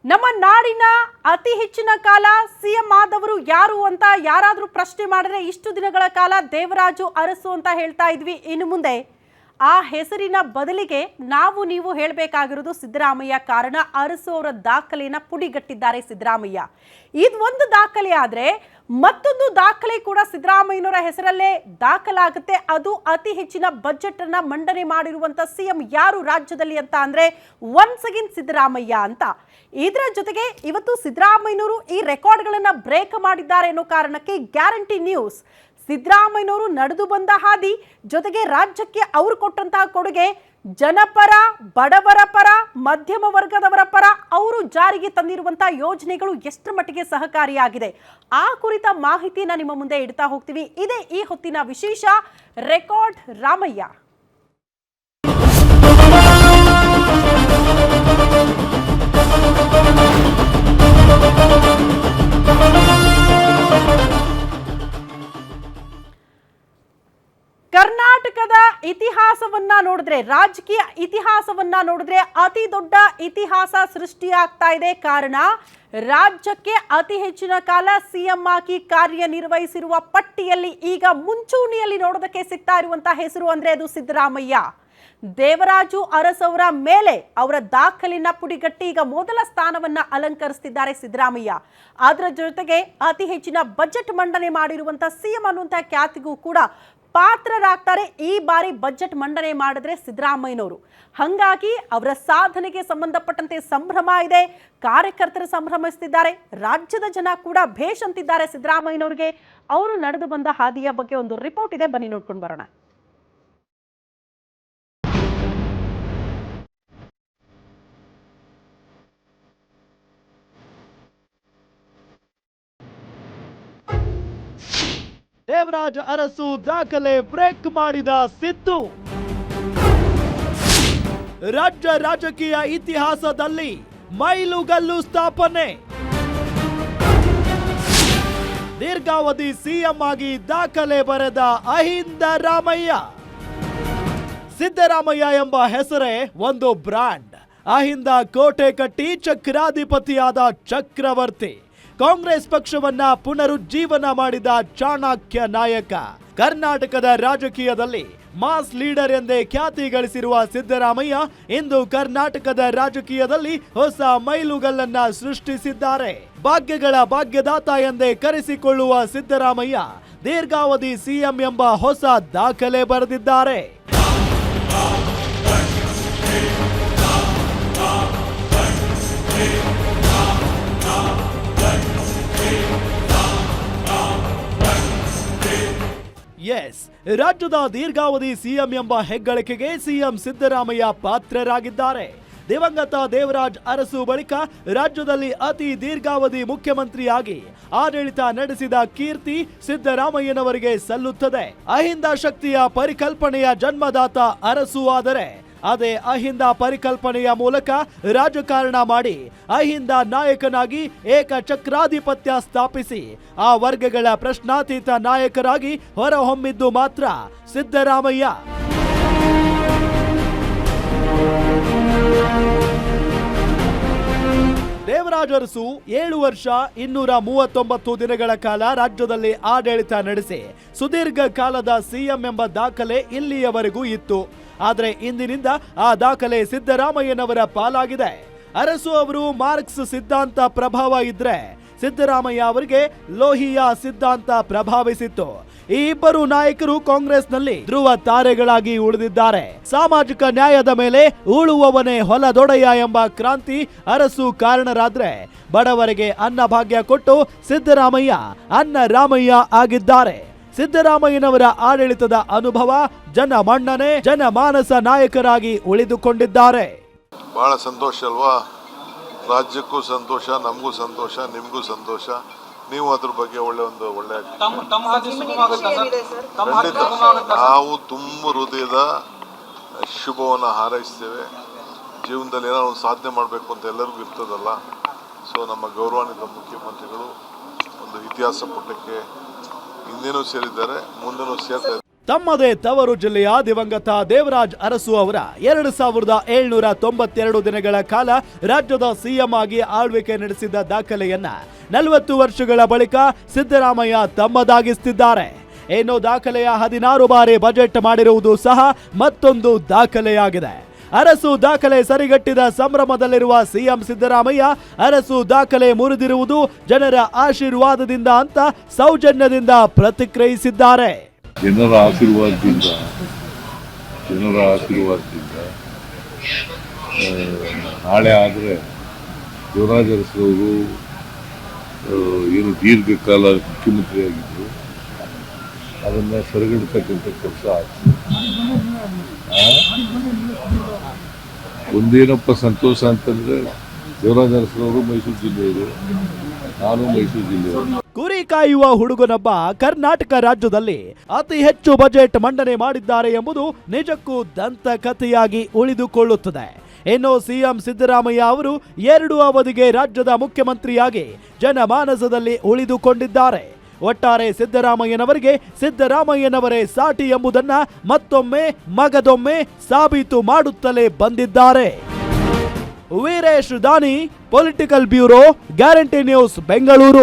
ನಮ್ಮ ನಾಡಿನ ಅತಿ ಹೆಚ್ಚಿನ ಕಾಲ ಸಿಎಂ ಆದವರು ಯಾರು ಅಂತ ಯಾರಾದರೂ ಪ್ರಶ್ನೆ ಮಾಡಿದ್ರೆ ಇಷ್ಟು ದಿನಗಳ ಕಾಲ ದೇವರಾಜು ಅರಸು ಅಂತ ಹೇಳ್ತಾ ಇದ್ವಿ. ಇನ್ನು ಮುಂದೆ ಆ ಹೆಸರಿನ ಬದಲಿಗೆ ನೀವು ಹೇಳಬೇಕಾಗಿರೋದು ಸಿದ್ದರಾಮಯ್ಯ. ಕಾರಣ ಅರಸು ಅವರ ದಾಖಲೆಯನ್ನು ಪುಡಿಗಟ್ಟಿದ್ದಾರೆ ಸಿದ್ದರಾಮಯ್ಯ. ಇದು ಒಂದು ದಾಖಲೆ ಆದರೆ ಮತ್ತೊಂದು ದಾಖಲೆ ಕೂಡ ಸಿದ್ದರಾಮಯ್ಯನವರ ಹೆಸರಲ್ಲೇ ದಾಖಲಾಗುತ್ತೆ. ಅದು ಅತಿ ಹೆಚ್ಚಿನ ಬಜೆಟ್ ಅನ್ನ ಮಂಡನೆ ಮಾಡಿರುವಂತ ಸಿಎಂ ಯಾರು ರಾಜ್ಯದಲ್ಲಿ ಅಂತ ಅಂದ್ರೆ ಒನ್ಸ್ ಅಗೇನ್ ಸಿದ್ದರಾಮಯ್ಯ ಅಂತ. ಇದರ ಜೊತೆಗೆ ಇವತ್ತು ಸಿದ್ದರಾಮಯ್ಯನವರು ಈ ರೆಕಾರ್ಡ್ಗಳನ್ನ ಬ್ರೇಕ್ ಮಾಡಿದ್ದಾರೆ ಅನ್ನೋ ಕಾರಣಕ್ಕೆ ಗ್ಯಾರಂಟಿ ನ್ಯೂಸ್, ಸಿದ್ದರಾಮಯ್ಯನವರು ನಡೆದು ಬಂದ ಹಾದಿ ಜೊತೆಗೆ ರಾಜ್ಯಕ್ಕೆ ಅವರು ಕೊಟ್ಟಂತಹ ಕೊಡುಗೆ, ಜನಪರ, ಬಡವರ ಪರ, ಮಧ್ಯಮ ವರ್ಗದವರ ಪರ ಅವರು ಜಾರಿಗೆ ತಂದಿರುವಂತಹ ಯೋಜನೆಗಳು ಎಷ್ಟರ ಮಟ್ಟಿಗೆ ಸಹಕಾರಿಯಾಗಿದೆ ಆ ಕುರಿತ ಮಾಹಿತಿನ ನಿಮ್ಮ ಮುಂದೆ ಇಡ್ತಾ ಹೋಗ್ತೀವಿ. ಇದೇ ಈ ಹೊತ್ತಿನ ವಿಶೇಷ ರೆಕಾರ್ಡ್ ರಾಮಯ್ಯ. ಕರ್ನಾಟಕದ ಇತಿಹಾಸವನ್ನ ನೋಡಿದ್ರೆ, ರಾಜಕೀಯ ಇತಿಹಾಸವನ್ನ ನೋಡಿದ್ರೆ ಅತಿ ದೊಡ್ಡ ಇತಿಹಾಸ ಸೃಷ್ಟಿಯಾಗ್ತಾ ಇದೆ. ಕಾರಣ ರಾಜ್ಯಕ್ಕೆ ಅತಿ ಹೆಚ್ಚಿನ ಕಾಲ ಸಿಎಂ ಆಗಿ ಕಾರ್ಯನಿರ್ವಹಿಸಿರುವ ಪಟ್ಟಿಯಲ್ಲಿ ಈಗ ಮುಂಚೂಣಿಯಲ್ಲಿ ನೋಡೋದಕ್ಕೆ ಸಿಗ್ತಾ ಇರುವಂತಹ ಹೆಸರು ಅಂದ್ರೆ ಅದು ಸಿದ್ದರಾಮಯ್ಯ. ದೇವರಾಜು ಅರಸು ಅವರ ಮೇಲೆ ಅವರ ದಾಖಲೆಯನ್ನ ಪುಡಿಗಟ್ಟಿ ಈಗ ಮೊದಲ ಸ್ಥಾನವನ್ನ ಅಲಂಕರಿಸುತ್ತಿದ್ದಾರೆ ಸಿದ್ದರಾಮಯ್ಯ. ಅದರ ಜೊತೆಗೆ ಅತಿ ಹೆಚ್ಚಿನ ಬಜೆಟ್ ಮಂಡನೆ ಮಾಡಿರುವಂತಹ ಸಿಎಂ ಅನ್ನುವಂತಹ ಖ್ಯಾತಿಗೂ ಕೂಡ ಪಾತ್ರರಾಗ್ತಾರೆ. ಈ ಬಾರಿ ಬಜೆಟ್ ಮಂಡನೆ ಮಾಡಿದ್ರೆ ಸಿದ್ದರಾಮಯ್ಯನವರು. ಹಾಗಾಗಿ ಅವರ ಸಾಧನೆಗೆ ಸಂಬಂಧಪಟ್ಟಂತೆ ಸಂಭ್ರಮ ಇದೆ, ಕಾರ್ಯಕರ್ತರು ಸಂಭ್ರಮಿಸುತ್ತಿದ್ದಾರೆ, ರಾಜ್ಯದ ಜನ ಕೂಡ ಭೇಷ್ ಅಂತಿದ್ದಾರೆ ಸಿದ್ದರಾಮಯ್ಯನವರಿಗೆ. ಅವರು ನಡೆದು ಬಂದ ಹಾದಿಯ ಬಗ್ಗೆ ಒಂದು ರಿಪೋರ್ಟ್ ಇದೆ, ಬನ್ನಿ ನೋಡ್ಕೊಂಡು ಬರೋಣ. ದೇವರಾಜ ಅರಸು ದಾಖಲೆ ಬ್ರೇಕ್ ಮಾಡಿದ ಸಿದ್ದು. ರಾಜ್ಯ ರಾಜಕೀಯ ಇತಿಹಾಸದಲ್ಲಿ ಮೈಲುಗಲ್ಲು ಸ್ಥಾಪನೆ. ದೀರ್ಘಾವಧಿ ಸಿಎಂ ಆಗಿ ದಾಖಲೆ ಬರೆದ ಅಹಿಂದ ರಾಮಯ್ಯ. ಸಿದ್ದರಾಮಯ್ಯ ಎಂಬ ಹೆಸರೇ ಒಂದು ಬ್ರ್ಯಾಂಡ್. ಅಹಿಂದ ಕೋಟೆ ಕಟ್ಟಿ ಚಕ್ರಾಧಿಪತಿಯಾದ ಚಕ್ರವರ್ತಿ. ಕಾಂಗ್ರೆಸ್ ಪಕ್ಷವನ್ನ ಪುನರುಜ್ಜೀವನ ಮಾಡಿದ ಚಾಣಕ್ಯ ನಾಯಕ. ಕರ್ನಾಟಕದ ರಾಜಕೀಯದಲ್ಲಿ ಮಾಸ್ ಲೀಡರ್ ಎಂದೇ ಖ್ಯಾತಿ ಗಳಿಸಿರುವ ಸಿದ್ದರಾಮಯ್ಯ ಇಂದು ಕರ್ನಾಟಕದ ರಾಜಕೀಯದಲ್ಲಿ ಹೊಸ ಮೈಲುಗಲ್ಲನ್ನ ಸೃಷ್ಟಿಸಿದ್ದಾರೆ. ಭಾಗ್ಯಗಳ ಭಾಗ್ಯದಾತ ಎಂದೇ ಕರೆಸಿಕೊಳ್ಳುವ ಸಿದ್ದರಾಮಯ್ಯ ದೀರ್ಘಾವಧಿ ಸಿಎಂ ಎಂಬ ಹೊಸ ದಾಖಲೆ ಬರೆದಿದ್ದಾರೆ. ಎಸ್, ರಾಜ್ಯದ ದೀರ್ಘಾವಧಿ ಸಿಎಂ ಎಂಬ ಹೆಗ್ಗಳಿಕೆಗೆ ಸಿಎಂ ಸಿದ್ದರಾಮಯ್ಯ ಪಾತ್ರರಾಗಿದ್ದಾರೆ. ದಿವಂಗತ ದೇವರಾಜ್ ಅರಸು ಬಳಿಕ ರಾಜ್ಯದಲ್ಲಿ ಅತಿ ದೀರ್ಘಾವಧಿ ಮುಖ್ಯಮಂತ್ರಿಯಾಗಿ ಆಡಳಿತ ನಡೆಸಿದ ಕೀರ್ತಿ ಸಿದ್ದರಾಮಯ್ಯನವರಿಗೆ ಸಲ್ಲುತ್ತದೆ. ಅಹಿಂದ ಶಕ್ತಿಯ ಪರಿಕಲ್ಪನೆಯ ಜನ್ಮದಾತ ಅರಸು ಆದರೆ ಅದೇ ಅಹಿಂದ ಪರಿಕಲ್ಪನೆಯ ಮೂಲಕ ರಾಜಕಾರಣ ಮಾಡಿ ಅಹಿಂದ ನಾಯಕನಾಗಿ ಏಕಚಕ್ರಾಧಿಪತ್ಯ ಸ್ಥಾಪಿಸಿ ಆ ವರ್ಗಗಳ ಪ್ರಶ್ನಾತೀತ ನಾಯಕರಾಗಿ ಹೊರಹೊಮ್ಮಿದ್ದು ಮಾತ್ರ ಸಿದ್ದರಾಮಯ್ಯ. ದೇವರಾಜ್ ಅರಸು 7 ವರ್ಷ 239 ದಿನಗಳ ಕಾಲ ರಾಜ್ಯದಲ್ಲಿ ಆಡಳಿತ ನಡೆಸಿ ಸುದೀರ್ಘ ಕಾಲದ ಸಿಎಂ ಎಂಬ ದಾಖಲೆ ಇಲ್ಲಿಯವರೆಗೂ ಇತ್ತು. ಆದರೆ ಇಂದಿನಿಂದ ಆ ದಾಖಲೆ ಸಿದ್ದರಾಮಯ್ಯನವರ ಪಾಲಾಗಿದೆ. ಅರಸು ಅವರು ಮಾರ್ಕ್ಸ್ ಸಿದ್ಧಾಂತ ಪ್ರಭಾವ ಇದ್ರೆ ಸಿದ್ದರಾಮಯ್ಯ ಅವರಿಗೆ ಲೋಹಿಯಾ ಸಿದ್ಧಾಂತ ಪ್ರಭಾವಿಸಿತ್ತು. ಈ ಇಬ್ಬರು ನಾಯಕರು ಕಾಂಗ್ರೆಸ್ನಲ್ಲಿ ಧ್ರುವ ತಾರೆಗಳಾಗಿ ಉಳಿದಿದ್ದಾರೆ. ಸಾಮಾಜಿಕ ನ್ಯಾಯದ ಮೇಲೆ ಉಳುವವನೇ ಹೊಲದೊಡೆಯ ಎಂಬ ಕ್ರಾಂತಿ ಅರಸು ಕಾರಣರಾದ್ರೆ ಬಡವರಿಗೆ ಅನ್ನಭಾಗ್ಯ ಕೊಟ್ಟು ಸಿದ್ದರಾಮಯ್ಯ ಅನ್ನ ರಾಮಯ್ಯ ಆಗಿದ್ದಾರೆ. ಸಿದ್ದರಾಮಯ್ಯನವರ ಆಡಳಿತದ ಅನುಭವ, ಜನಮನ್ನಣೆ, ಜನಮಾನಸ ನಾಯಕರಾಗಿ ಉಳಿದುಕೊಂಡಿದ್ದಾರೆ. ಬಹಳ ಸಂತೋಷ ಅಲ್ವಾ? ರಾಜ್ಯಕ್ಕೂ ಸಂತೋಷ, ನಮಗೂ ಸಂತೋಷ, ನಿಮಗೂ ಸಂತೋಷ. ನೀವು ಅದ್ರ ಬಗ್ಗೆ ಒಳ್ಳೆ ನಾವು ತುಂಬ ಹೃದಯದ ಶುಭವನ್ನು ಹಾರೈಸ್ತೇವೆ. ಜೀವನದಲ್ಲಿ ಏನೋ ಒಂದು ಸಾಧನೆ ಮಾಡಬೇಕು ಅಂತ ಎಲ್ಲರಿಗೂ ಇರ್ತದಲ್ಲ. ಸೊ ನಮ್ಮ ಗೌರವಾನ್ವಿತ ಮುಖ್ಯಮಂತ್ರಿಗಳು ಒಂದು ಇತಿಹಾಸ ಪುಟಕ್ಕೆ ಹಿಂದೇನೂ ಸೇರಿದ್ದಾರೆ, ಮುಂದೆನೂ ಸೇರ್ತಾರೆ. ತಮ್ಮದೇ ತವರು ಜಿಲ್ಲೆಯ ದಿವಂಗತ ದೇವರಾಜ್ ಅರಸು ಅವರ 2792 ದಿನಗಳ ಕಾಲ ರಾಜ್ಯದ ಸಿಎಂ ಆಗಿ ಆಳ್ವಿಕೆ ನಡೆಸಿದ ದಾಖಲೆಯನ್ನ 40 ವರ್ಷಗಳ ಬಳಿಕ ಸಿದ್ದರಾಮಯ್ಯ ತಮ್ಮದಾಗಿಸುತ್ತಿದ್ದಾರೆ. ಇನ್ನು ದಾಖಲೆಯ 16 ಬಾರಿ ಬಜೆಟ್ ಮಾಡಿರುವುದು ಸಹ ಮತ್ತೊಂದು ದಾಖಲೆಯಾಗಿದೆ. ಅರಸು ದಾಖಲೆ ಸರಿಗಟ್ಟಿದ ಸಂಭ್ರಮದಲ್ಲಿರುವ ಸಿಎಂ ಸಿದ್ದರಾಮಯ್ಯ ಅರಸು ದಾಖಲೆ ಮುರಿದಿರುವುದು ಜನರ ಆಶೀರ್ವಾದದಿಂದ ಅಂತ ಸೌಜನ್ಯದಿಂದ ಪ್ರತಿಕ್ರಿಯಿಸಿದ್ದಾರೆ. ಜನರ ಆಶೀರ್ವಾದದಿಂದ ನಾಳೆ ಆದರೆ ದೇವರಾಜ್ ಅರಸು ಏನು ದೀರ್ಘಕಾಲ ಮುಖ್ಯಮಂತ್ರಿಯಾಗಿದ್ದರು ಅದನ್ನು ಸರಿಗಟ್ಟತಕ್ಕಂಥ ಕೆಲಸ ಆಗ್ತದೆ. ಒಂದೇನಪ್ಪ ಸಂತೋಷ ಅಂತಂದ್ರೆ ದೇವರಾಜ್ ಅರಸು ಮೈಸೂರು ಜಿಲ್ಲೆಯವರು, ನಾನು ಮೈಸೂರು ಜಿಲ್ಲೆಯವರು. ಕುರಿ ಕಾಯುವ ಹುಡುಗನೊಬ್ಬ ಕರ್ನಾಟಕ ರಾಜ್ಯದಲ್ಲಿ ಅತಿ ಹೆಚ್ಚು ಬಜೆಟ್ ಮಂಡನೆ ಮಾಡಿದ್ದಾರೆ ಎಂಬುದು ನಿಜಕ್ಕೂ ದಂತಕಥೆಯಾಗಿ ಉಳಿದುಕೊಳ್ಳುತ್ತದೆ. ಇನ್ನು ಸಿಎಂ ಸಿದ್ದರಾಮಯ್ಯ ಅವರು 2 ಅವಧಿಗೆ ರಾಜ್ಯದ ಮುಖ್ಯಮಂತ್ರಿಯಾಗಿ ಜನಮಾನಸದಲ್ಲಿ ಉಳಿದುಕೊಂಡಿದ್ದಾರೆ. ಒಟ್ಟಾರೆ ಸಿದ್ದರಾಮಯ್ಯನವರೇ ಸಾಟಿ ಎಂಬುದನ್ನ ಮತ್ತೊಮ್ಮೆ ಮಗದೊಮ್ಮೆ ಸಾಬೀತು ಮಾಡುತ್ತಲೇ ಬಂದಿದ್ದಾರೆ. ವೀರೇಶ್ ದಾನಿ, political bureau, guarantee news, Bengaluru.